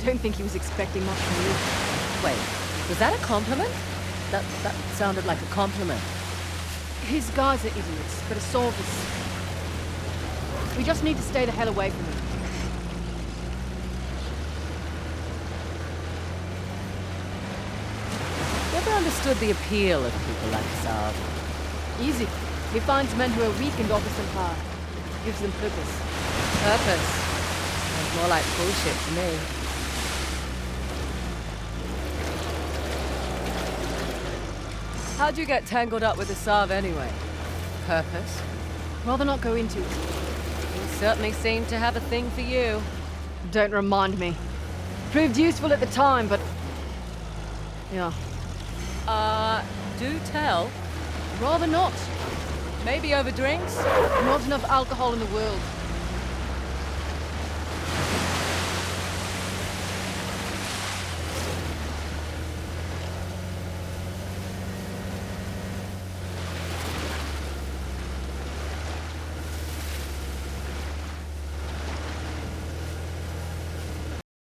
don't think he was expecting much from you. Wait, was that a compliment? That sounded like a compliment. His guys are idiots, but Assault is... We just need to stay the hell away from him. Never understood the appeal of people like Saab. Easy. He finds men who are weak and offers them power. Gives them purpose. Purpose? Sounds more like bullshit to me. How'd you get tangled up with the Saab anyway? Purpose? Rather not go into it. He certainly seemed to have a thing for you. Don't remind me. Proved useful at the time, but... Yeah. Do tell. Rather not. Maybe over drinks? Not enough alcohol in the world.